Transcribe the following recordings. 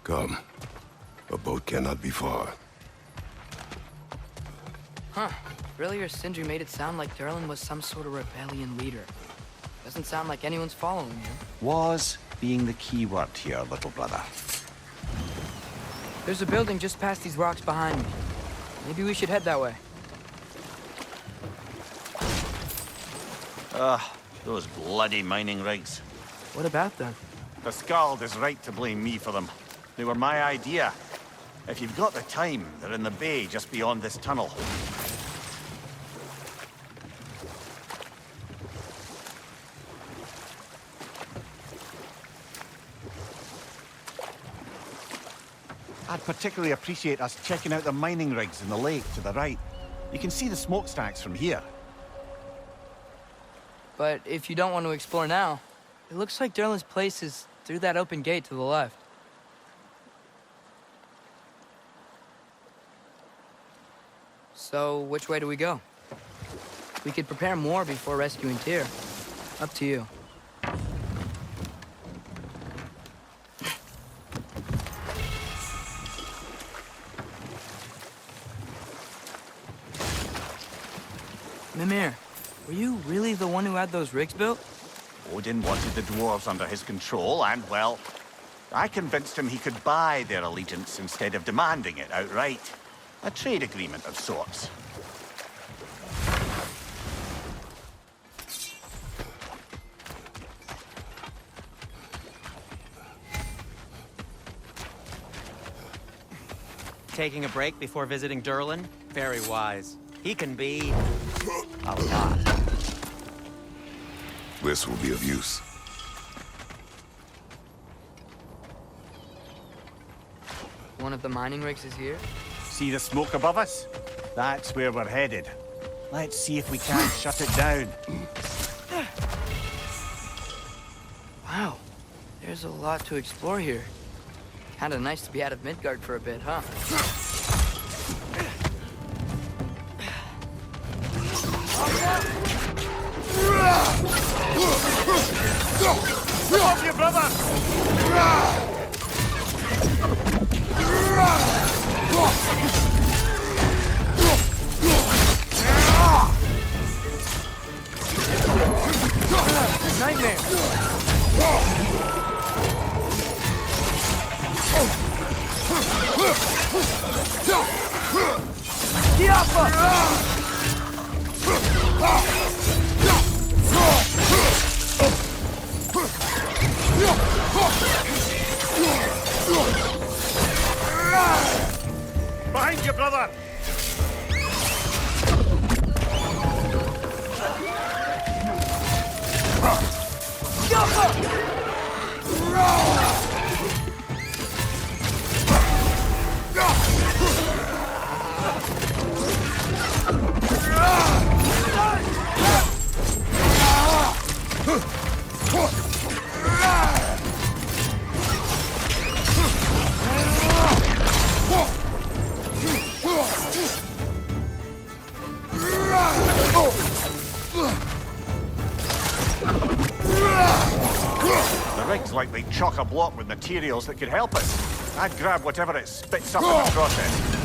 Come. A boat cannot be far. Huh. Earlier, Sindri made it sound like Durlin was some sort of rebellion leader. Doesn't sound like anyone's following him. Was being the key word here, little brother. There's a building just past these rocks behind me. Maybe we should head that way. Those bloody mining rigs. What about them? The Skald is right to blame me for them. They were my idea. If you've got the time, they're in the bay just beyond this tunnel. I'd particularly appreciate us checking out the mining rigs in the lake to the right. You can see the smokestacks from here. But if you don't want to explore now, it looks like Durlin's place is through that open gate to the left. So, which way do we go? We could prepare more before rescuing Tyr. Up to you. Mimir, were you really the one who had those rigs built? Odin wanted the dwarves under his control, and, well, I convinced him he could buy their allegiance instead of demanding it outright. A trade agreement of sorts. Taking a break before visiting Durlin? Very wise. He can be a lot. This will be of use. One of the mining rigs is here? See the smoke above us? That's where we're headed. Let's see if we can't shut it down. Wow, there's a lot to explore here. Kinda nice to be out of Midgard for a bit, huh? Stop you, brother! Nightmare! Behind you, brother! The rig's likely chock-a-block with materials that could help us. I'd grab whatever it spits up in the process.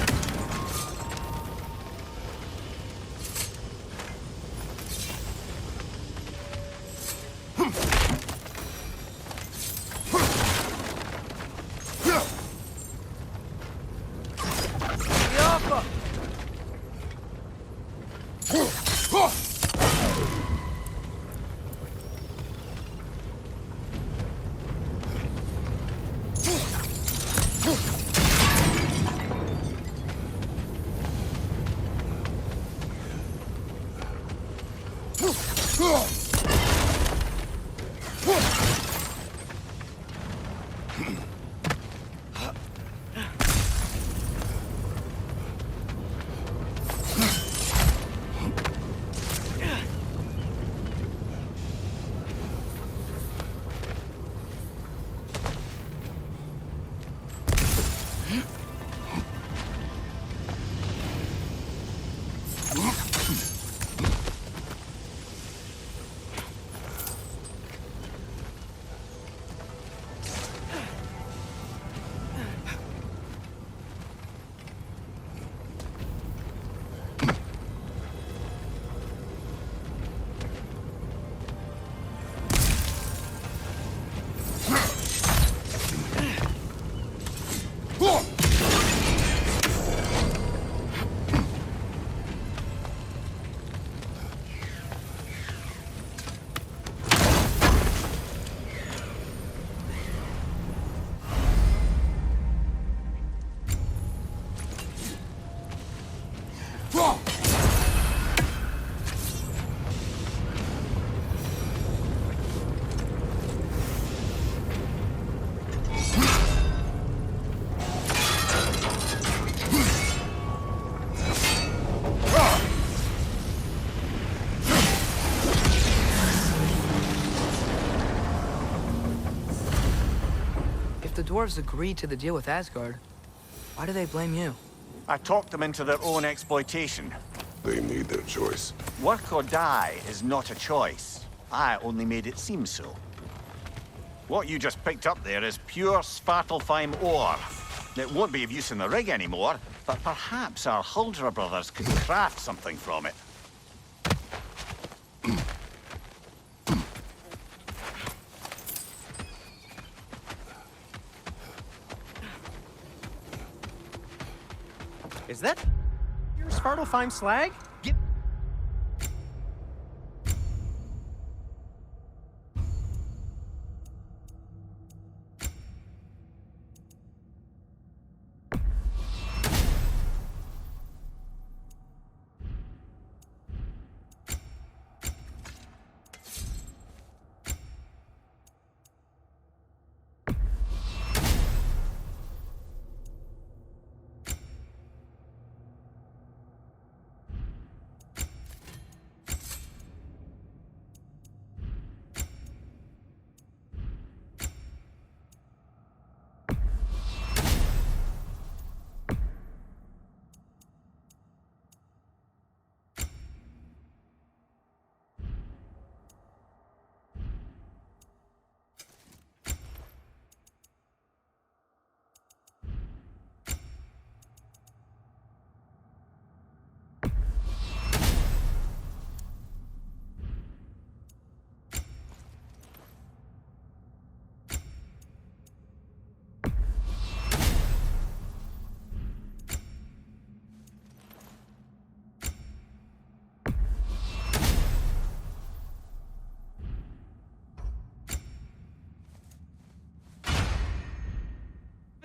dwarves agreed to the deal with Asgard, why do they blame you? I talked them into their own exploitation. They made their choice. Work or die is not a choice. I only made it seem so. What you just picked up there is pure Svartalfheim ore. It won't be of use in the rig anymore, but perhaps our Huldra brothers could craft something from it. Is that your Svartalfheim slag? Get...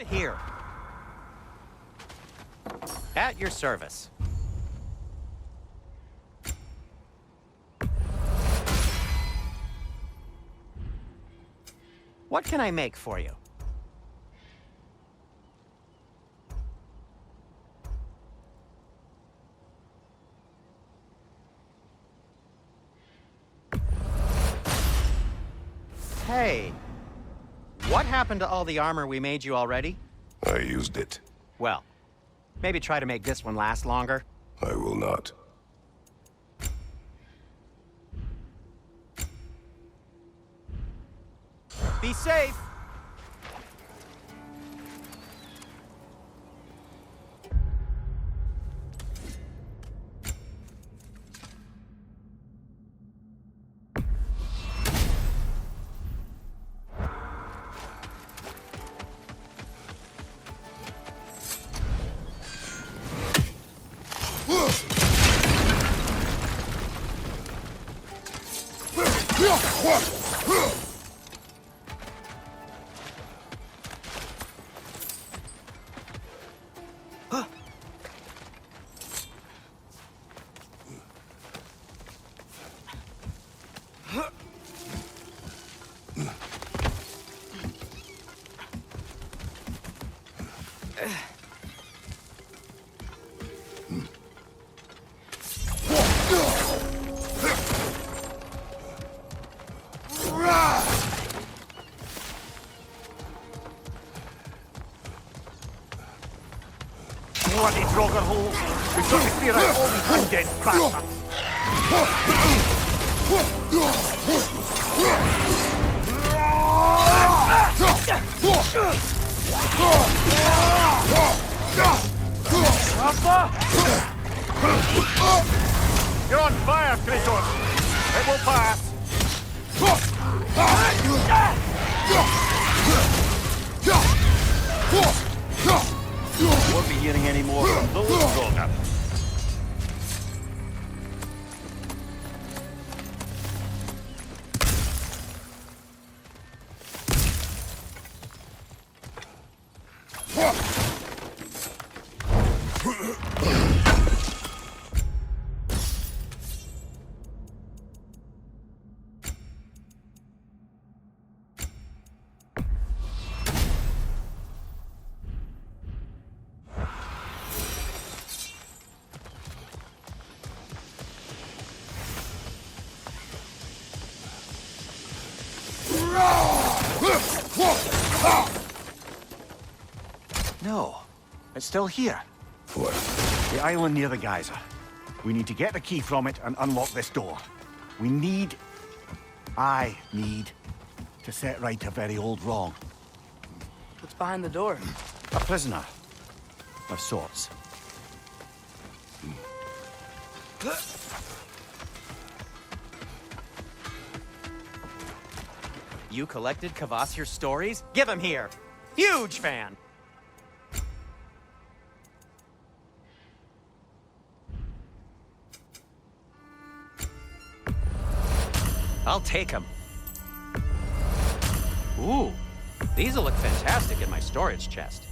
Here. At your service. What can I make for you? Hey, what happened to all the armor we made you already? I used it. Well, maybe try to make this one last longer. I will not. Be safe! Bloody Draugr hole! We've got to clear out all these undead bastards! You're on fire, Kratos! It will pass! Won't be hearing any more from those Draugr. No, it's still here. What? The island near the geyser. We need to get the key from it and unlock this door. I need to set right a very old wrong. What's behind the door? A prisoner of sorts. You collected Kvasir's stories? Give him here! Huge fan! I'll take him. Ooh, these'll look fantastic in my storage chest.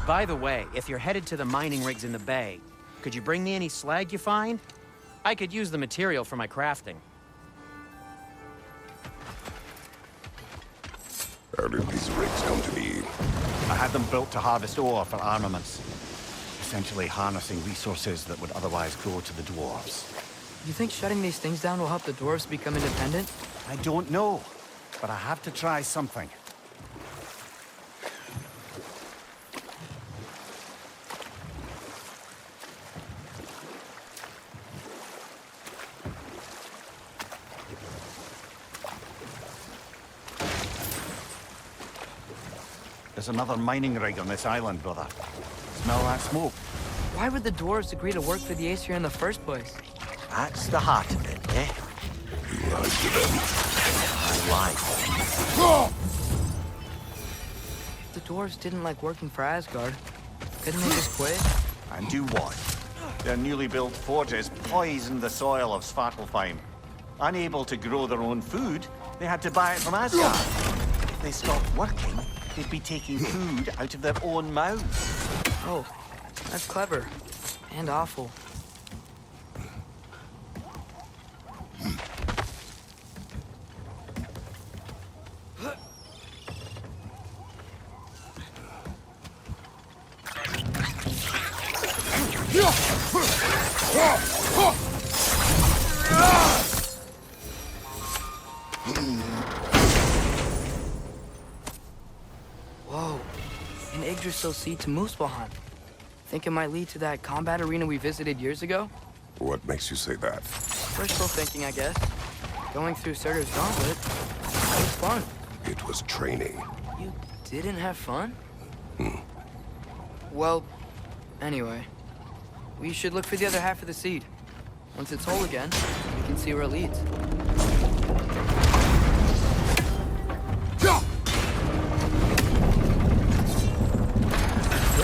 By the way, if you're headed to the mining rigs in the bay, could you bring me any slag you find? I could use the material for my crafting. How did these rigs come to be? I had them built to harvest ore for armaments. Essentially harnessing resources that would otherwise go to the dwarves. You think shutting these things down will help the dwarves become independent? I don't know, but I have to try something. There's another mining rig on this island, brother. Smell that smoke? Why would the dwarves agree to work for the Aesir in the first place? That's the heart of it, eh? You lied to them. I lied. If the dwarves didn't like working for Asgard, couldn't they just quit? And do what? Their newly built forges poisoned the soil of Svartalfheim. Unable to grow their own food, they had to buy it from Asgard. If they stopped working, they'd be taking food out of their own mouths. Oh, that's clever. And awful. Whoa. An Yggdrasil seed to Muspelheim. Think it might lead to that combat arena we visited years ago? What makes you say that? Wishful thinking, I guess. Going through Surtur's gauntlet, that was fun. It was training. You didn't have fun? Well, anyway. We should look for the other half of the seed. Once it's whole again, we can see where it leads.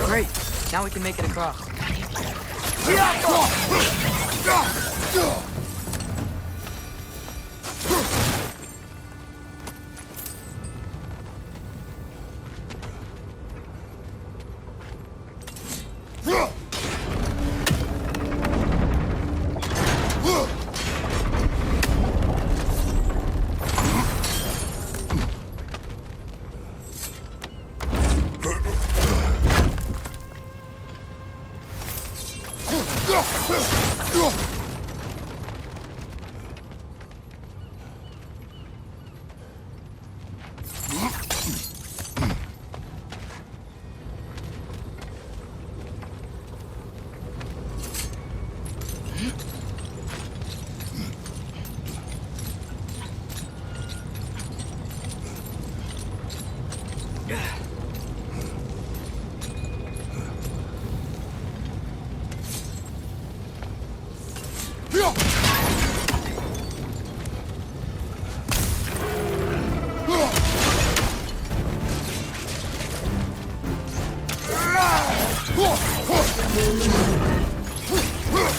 Great! Now we can make it across.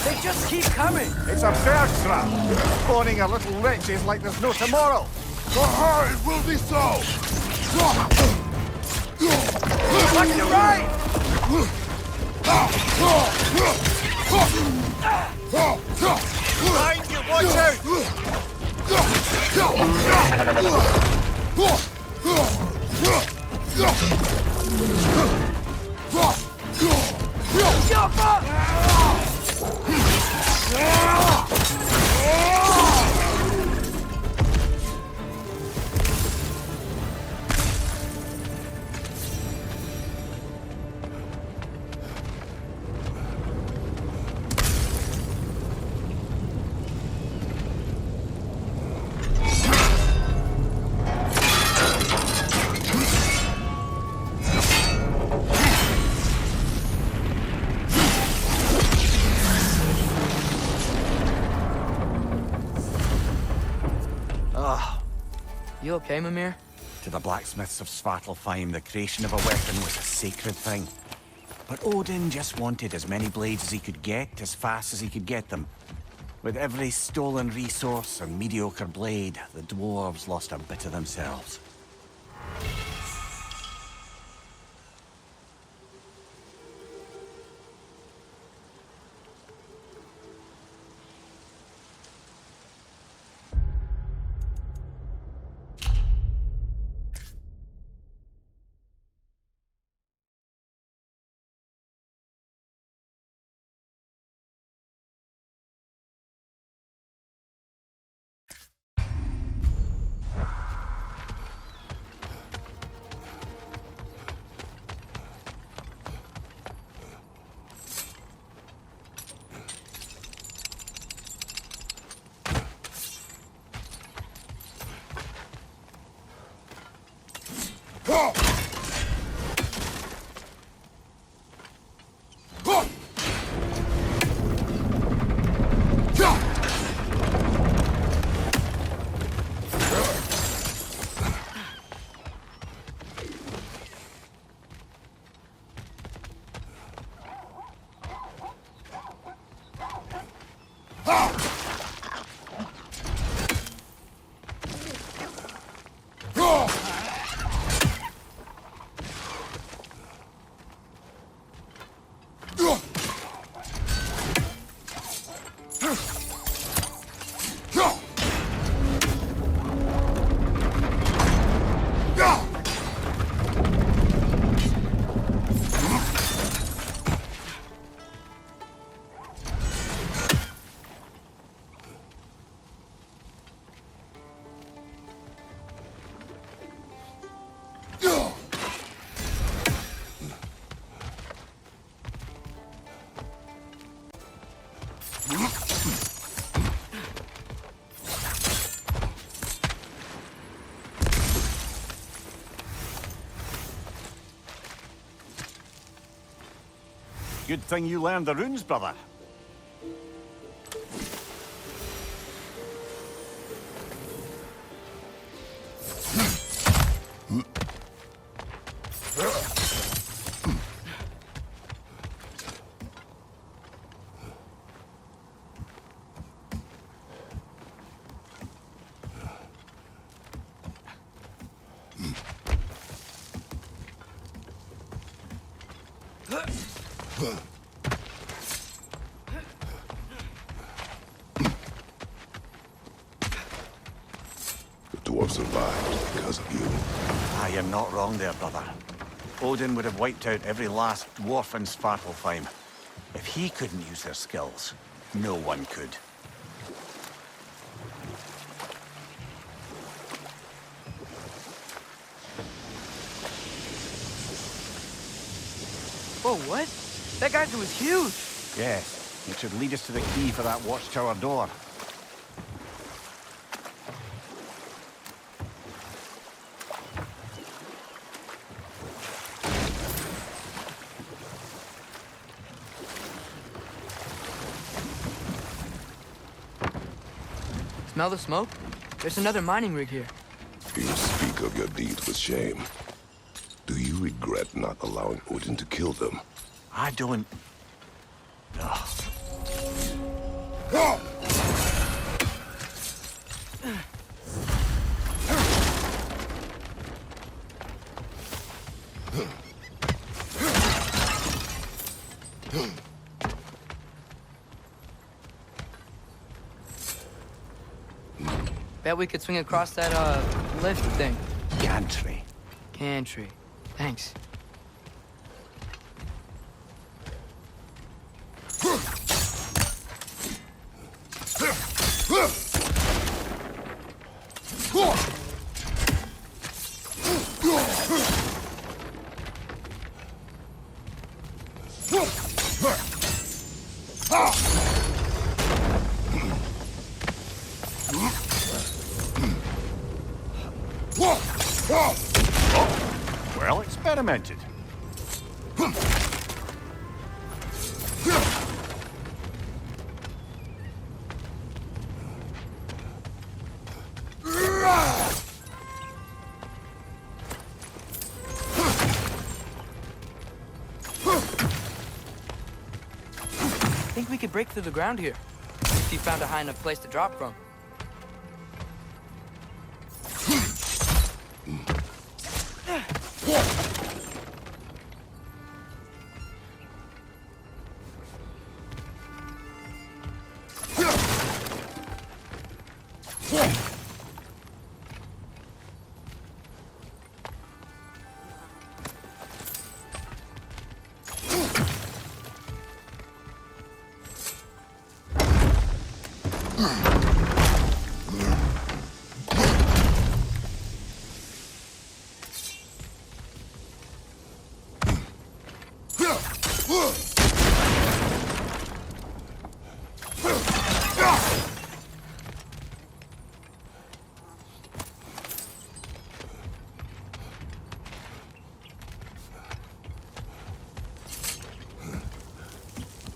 They just keep coming! It's a bear trap! Spawning a little wretches like there's no tomorrow! For her, it will be so! Watch your right! Behind you, watch Jump up! You okay, Mimir? To the blacksmiths of Svartalfheim, the creation of a weapon was a sacred thing. But Odin just wanted as many blades as he could get, as fast as he could get them. With every stolen resource and mediocre blade, the dwarves lost a bit of themselves. Good thing you learned the runes, brother. The dwarves survived because of you. Ah, you're not wrong there, brother. Odin would have wiped out every last dwarf in Svartalfheim. If he couldn't use their skills, no one could. Whoa, what? That geyser was huge! Yes, it should lead us to the key for that watchtower door. Smell the smoke? There's another mining rig here. You speak of your deeds with shame. Do you regret not allowing Odin to kill them? I don't... Bet we could swing across that, lift thing. Gantry. Gantry. Thanks. Well experimented. think we could break through the ground here. If you found a high enough place to drop from.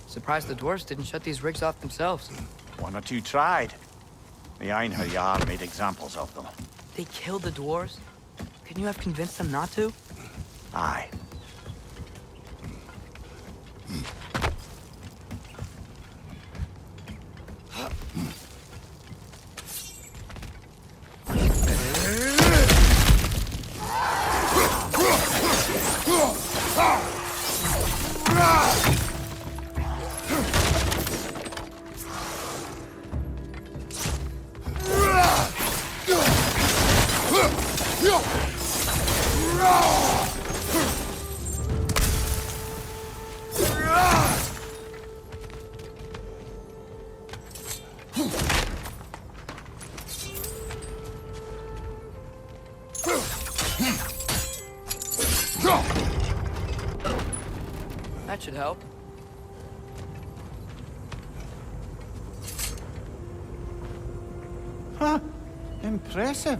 Surprised the dwarves didn't shut these rigs off themselves. One or two tried. The Einherjar made examples of them. They killed the dwarves? Couldn't you have convinced them not to? Aye. That should help. Huh. Impressive.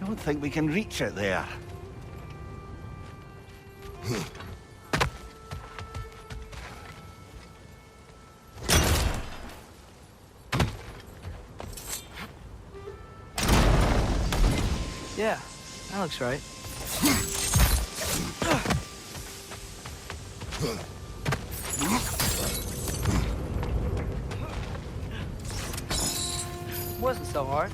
Don't think we can reach it there. Yeah, that looks right. Wasn't so hard.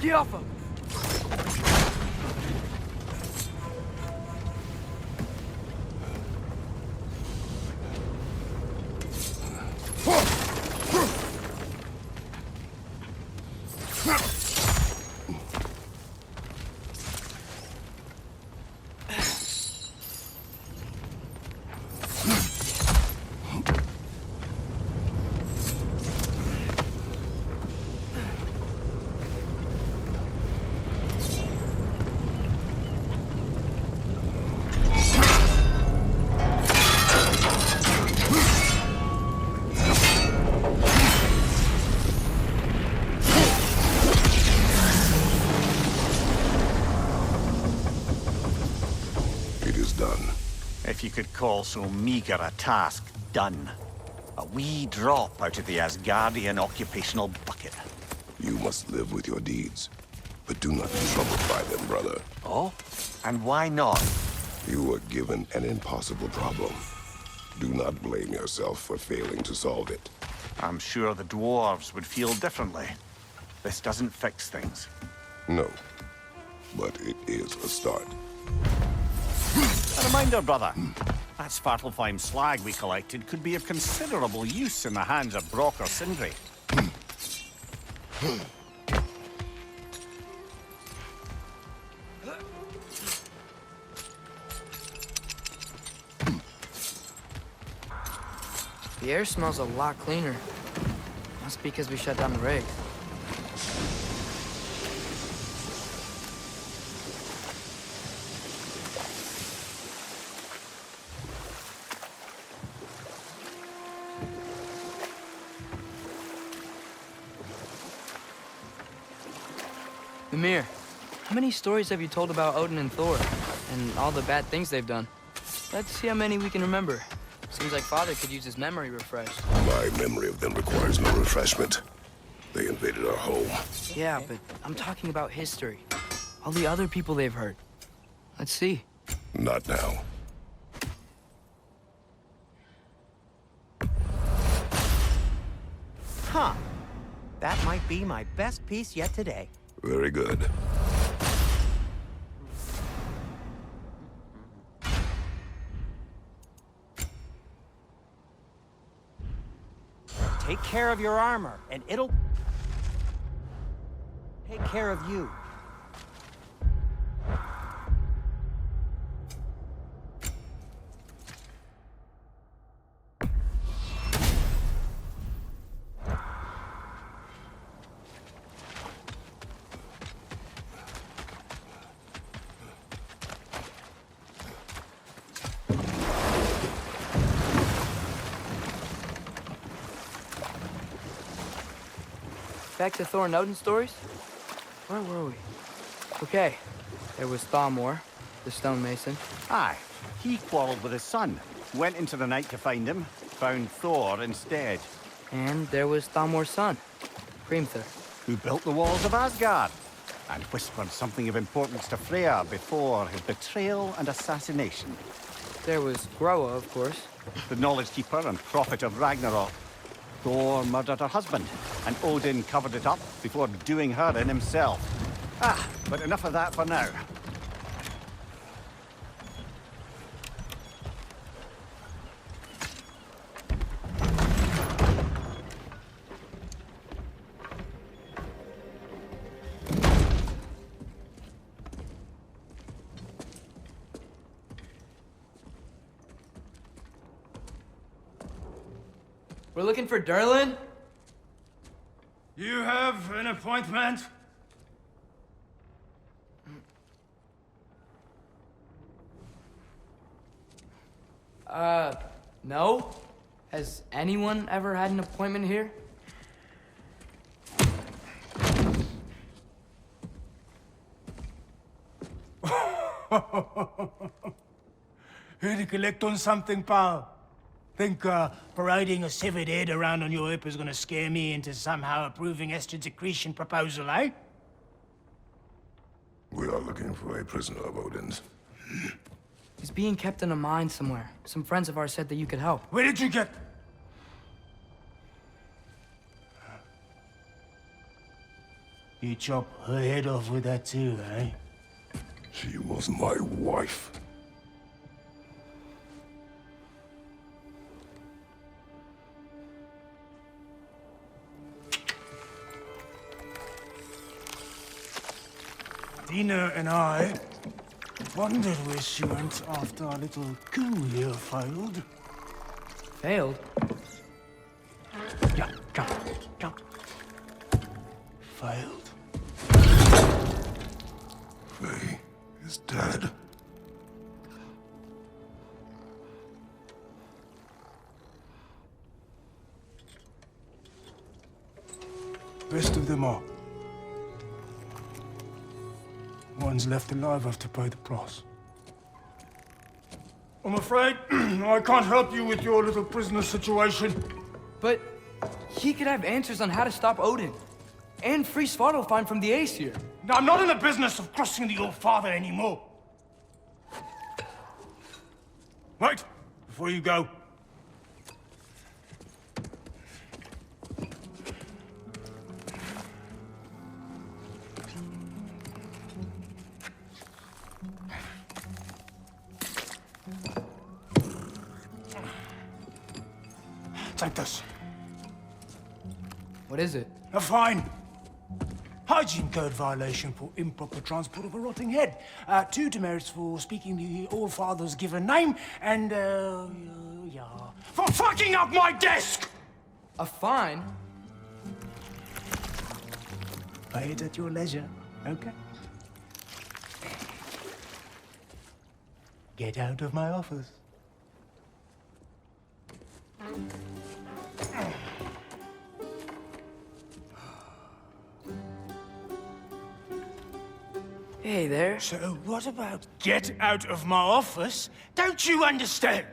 Get off him! If you could call so meager a task done. A wee drop out of the Asgardian occupational bucket. You must live with your deeds, but do not be troubled by them, brother. Oh? And why not? You were given an impossible problem. Do not blame yourself for failing to solve it. I'm sure the dwarves would feel differently. This doesn't fix things. No, but it is a start. A reminder, brother. That Svartalfheim slag we collected could be of considerable use in the hands of Brock or Sindri. The air smells a lot cleaner. Must be because we shut down the rig. Mimir, how many stories have you told about Odin and Thor? And all the bad things they've done? Let's see how many we can remember. Seems like Father could use his memory refreshed. My memory of them requires no refreshment. They invaded our home. Yeah, but I'm talking about history. All the other people they've hurt. Let's see. Not now. Huh. That might be my best piece yet today. Very good. Take care of your armor, and it'll take care of you. Back to Thor and Odin stories? Where were we? Okay, there was Thalmor, the stonemason. Aye, he quarreled with his son. Went into the night to find him, found Thor instead. And there was Thalmor's son, Hrimthur. Who built the walls of Asgard, and whispered something of importance to Freya before his betrayal and assassination. There was Groa, of course. The knowledge keeper and prophet of Ragnarok. Thor murdered her husband, and Odin covered it up before doing her in himself. Ah, but enough of that for now. We're looking for Durlin? You have an appointment? No. Has anyone ever had an appointment here? Here to collect on something, pal. Think parading a severed head around on your hip is gonna scare me into somehow approving Esther's accretion proposal, eh? We are looking for a prisoner of Odin's. He's being kept in a mine somewhere. Some friends of ours said that you could help. Where did you get... You chop her head off with that too, eh? She was my wife. Dina and I wondered where she went after our little coup here failed. Failed? Yeah, come. Failed. Faye is dead. Best of them all. One's left alive have to pay the price. I'm afraid I can't help you with your little prisoner situation. But he could have answers on how to stop Odin. And free Svartalfheim from the Aesir. Now, I'm not in the business of crossing the All-Father anymore. Wait, before you go. Take this. What is it? A fine. Hygiene code violation for improper transport of a rotting head. 2 demerits for speaking the All-Father's given name, and, yeah, for fucking up my desk! A fine? Pay it at your leisure, okay? Get out of my office. Hey there. So what about get out of my office? Don't you understand?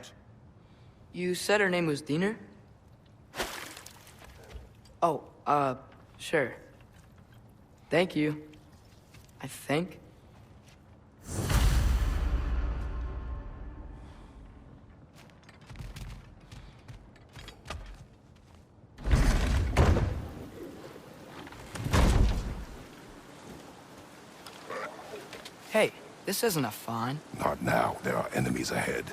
You said her name was Diener? Oh, sure. Thank you. I think. Hey, this isn't a fine. Not now. There are enemies ahead.